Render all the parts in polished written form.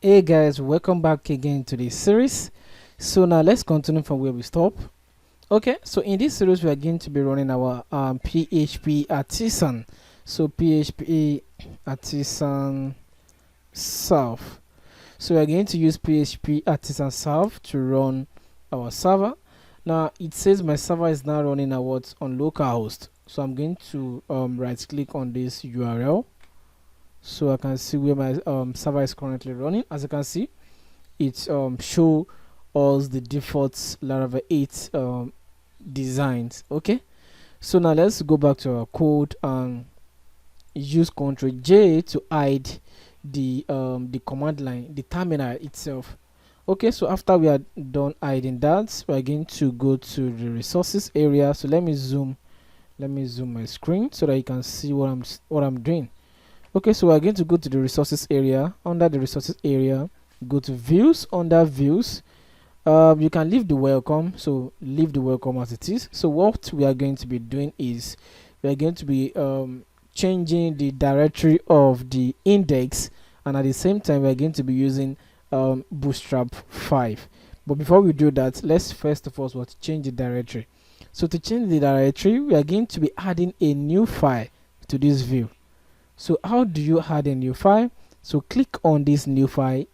Hey guys, welcome back again to this series. So now let's continue from where we stop. Okay, so in this series we are going to be running our PHP artisan. So PHP artisan serve. So we are going to use PHP artisan serve to run our server. Now it says my server is now running on localhost. So I'm going to right click on this URL so I can see where my server is currently running. As you can see, it show us the default Laravel 8 designs. Okay, so now let's go back to our code and use Ctrl J to hide the command line, the terminal itself. Okay, so after we are done hiding that, we are going to go to the resources area. So let me zoom my screen so that you can see what I'm doing. Okay, so we're going to go to the resources area. Under the resources area, go to views. Under views, you can leave the welcome, so leave the welcome as it is. So what we are going to be doing is we are going to be changing the directory of the index, and at the same time we are going to be using bootstrap 5. But before we do that, let's first of all change the directory. So to change the directory, we are going to be adding a new file to this view. So how do you add a new file? So click on this new file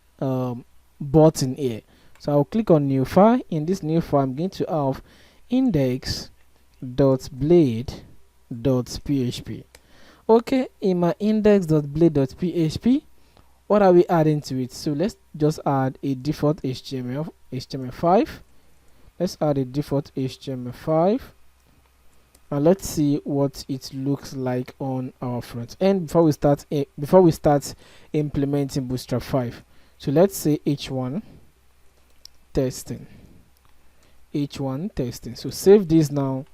button here. So I'll click on new file. In this new file, I'm going to have index.blade.php. Okay, in my index.blade.php, what are we adding to it? So let's just add a default HTML5. Let's add a default HTML5. And let's see what it looks like on our front end before we start implementing bootstrap 5. So let's say h1 testing. So save this now,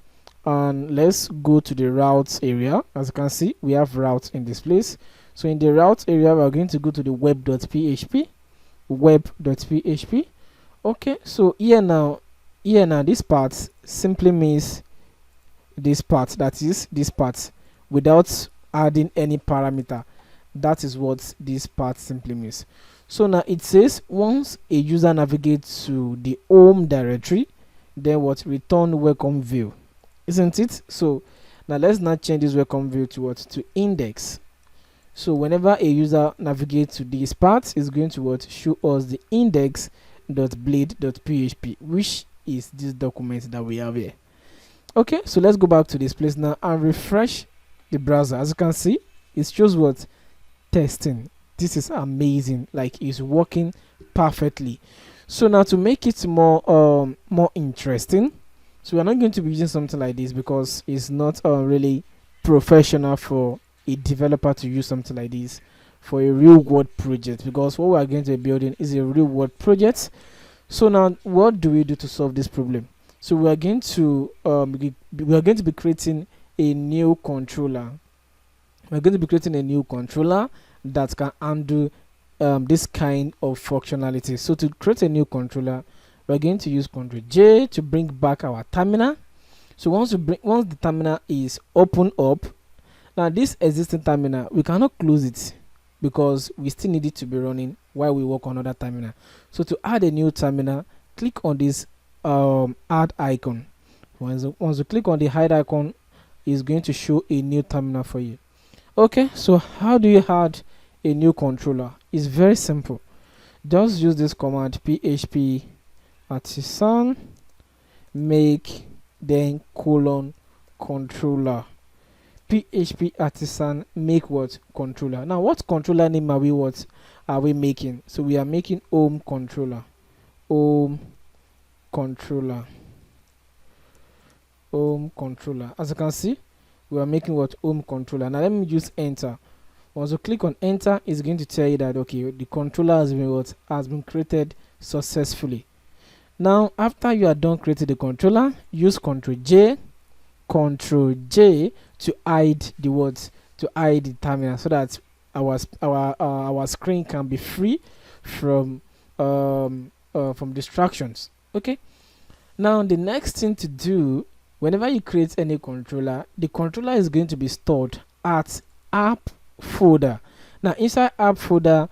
and let's go to the routes area. As you can see, we have routes in this place. So in the routes area, we are going to go to the web.php. Okay, so here now this part simply means this part, that is this part, without adding any parameter. That is what this part simply means. So now it says once a user navigates to the home directory, then what, return welcome view, isn't it? So now let's not change this welcome view to what, to index. So whenever a user navigates to this part, it's going to what, show us the index.blade.php, which is this document that we have here. Okay, so let's go back to this place now and refresh the browser. As you can see, it shows what, testing. This is amazing, like it's working perfectly. So now to make it more interesting, so we're not going to be using something like this because it's not really professional for a developer to use something like this for a real world project, because what we are going to be building is a real world project. So now what do we do to solve this problem? So we are going to be creating a new controller. We're going to be creating a new controller that can handle this kind of functionality. So to create a new controller, we're going to use Ctrl J to bring back our terminal. So once the terminal is open up, now this existing terminal, we cannot close it because we still need it to be running while we work on another terminal. So to add a new terminal, click on this add icon. Once you click on the hide icon, it's going to show a new terminal for you. Okay, so how do you add a new controller? It's very simple. Just use this command php artisan make then controller. php artisan make what, controller. Now what controller name are we making? So we are making home controller. Home controller. As you can see, we are making what, home controller. Now let me use enter. Once you click on enter, it's going to tell you that okay, the controller has been created successfully. Now after you are done creating the controller, use Ctrl J to hide the words, to hide the terminal, so that our screen can be free from distractions. Okay, now the next thing to do, whenever you create any controller, the controller is going to be stored at app folder. Now inside app folder,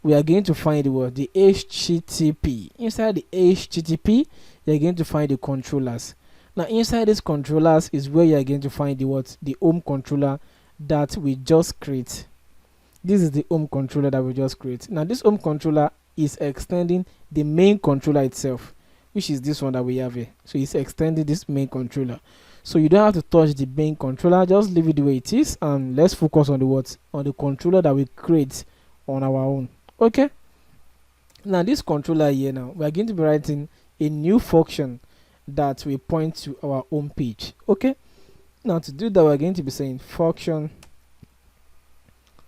we are going to find the word, the HTTP. Inside the HTTP, you're going to find the controllers. Now inside these controllers is where you're going to find the what, the home controller that we just create. This is the home controller that we just create. Now this home controller is extending the main controller itself, which is this one that we have here. So it's extending this main controller. So you don't have to touch the main controller, just leave it the way it is, and let's focus on the what, on the controller that we create on our own. Okay, now this controller here, now we are going to be writing a new function that will point to our home page. Okay, now to do that, we're going to be saying function.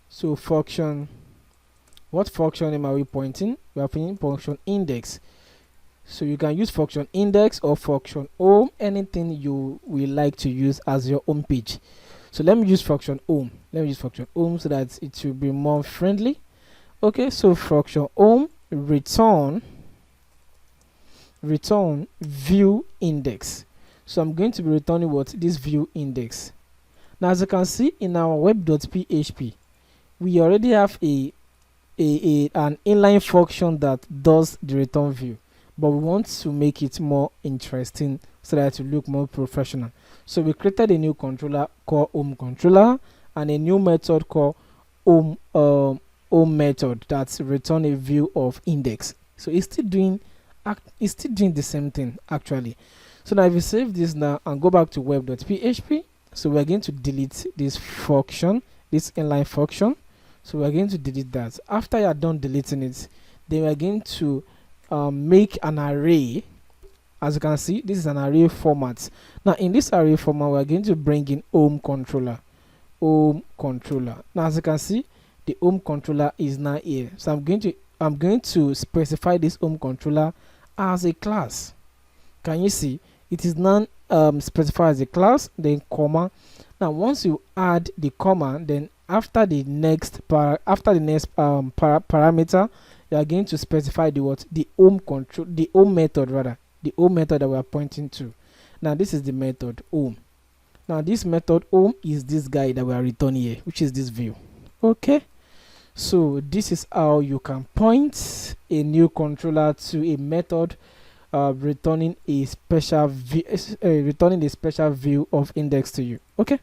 So function, what function name are we pointing? We are pointing function index. So you can use function index or function home, anything you will like to use as your home page. So let me use function home. Let me use function home so that it will be more friendly. Okay, so function home return view index. So I'm going to be returning what, this view index. Now as you can see in our web.php, we already have an inline function that does the return view, but we want to make it more interesting so that it will look more professional. So we created a new controller called HomeController and a new method called home method that's return a view of index. So it's still doing the same thing actually. So now if you save this now and go back to web.php, so we're going to delete this function, this inline function. So we're going to delete that. After you are done deleting it, then we're going to make an array. As you can see, this is an array format. Now in this array format, we're going to bring in home controller. Now as you can see, the home controller is now here. So I'm going to specify this home controller as a class. Can you see? It is now specified as a class, then comma. Now once you add the comma, then after the next parameter, you are going to specify the what, the home method that we are pointing to. Now this is the method home. Now this method home is this guy that we are returning here, which is this view. Okay, so this is how you can point a new controller to a method returning a special view of index to you. Okay,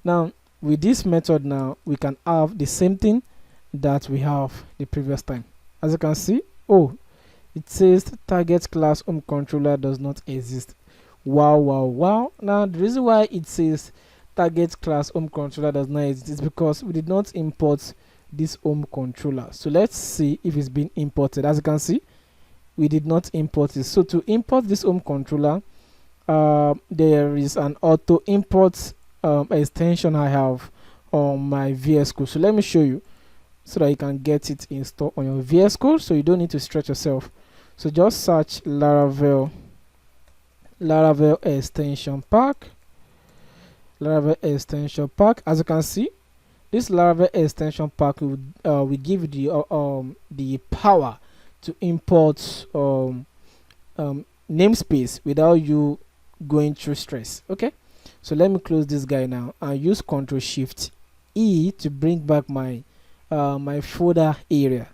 now with this method, now we can have the same thing that we have the previous time. As you can see, it says target class home controller does not exist. Wow. Now the reason why it says target class home controller does not exist is because we did not import this home controller. So let's see if it's been imported. As you can see, we did not import it. So to import this home controller, there is an auto import extension I have on my VS Code. So let me show you so that you can get it installed on your VS Code, so you don't need to stretch yourself. So just search Laravel extension pack. As you can see, this Laravel extension pack will give you the power to import namespace without you going through stress. Okay, so let me close this guy now and use Ctrl+Shift+E to bring back my my folder area.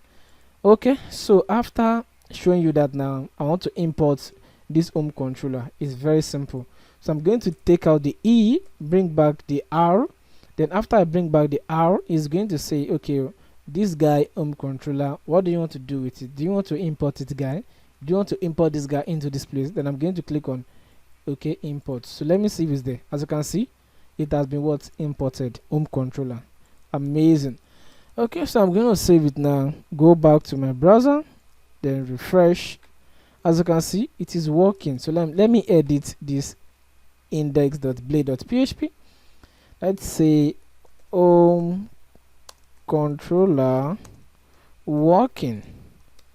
Okay, so after showing you that, now I want to import this home controller. It's very simple. So I'm going to take out the E, bring back the R. Then after I bring back the R, it's going to say, okay, this guy home controller, what do you want to do with it? Do you want to import it, guy? Do you want to import this guy into this place? Then I'm going to click on okay, import. So let me see if it's there. As you can see, it has been what, imported, home controller. Amazing. Okay, so I'm going to save it now. Go back to my browser, then refresh. As you can see, it is working. So let me edit this index.blade.php. Let's say home controller working.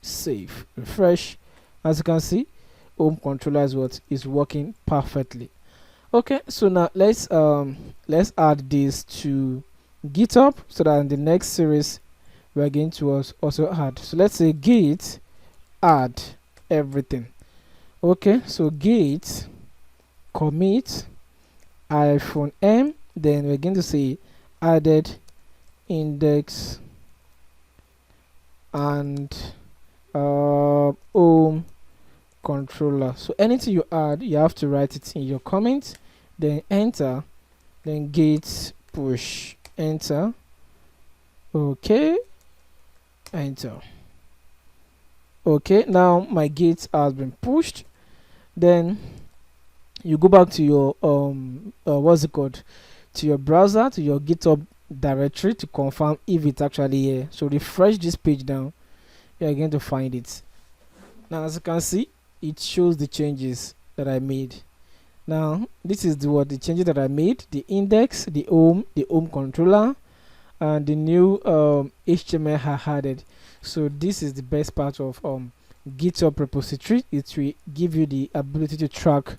Save, refresh. As you can see, home controller is working perfectly. Okay, so now let's add this to GitHub, so that in the next series we are going to also add. So let's say git add everything. Okay, so git commit -m, then we're going to say added index and home controller. So anything you add, you have to write it in your comment, then enter, then git push, enter, okay, enter. Okay, now my git has been pushed. Then you go back to your what's it called, to your browser, to your GitHub directory to confirm if it's actually here. So refresh this page now, you're going to find it. Now as you can see, it shows the changes that I made. Now this is the changes that I made: the index, the home controller, and the new HTML I added. So this is the best part of GitHub repository. It will give you the ability to track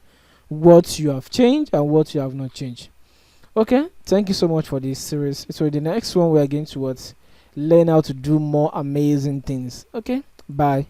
what you have changed and what you have not changed. Okay, thank you so much for this series. So the next one we are going to learn how to do more amazing things. Okay, bye.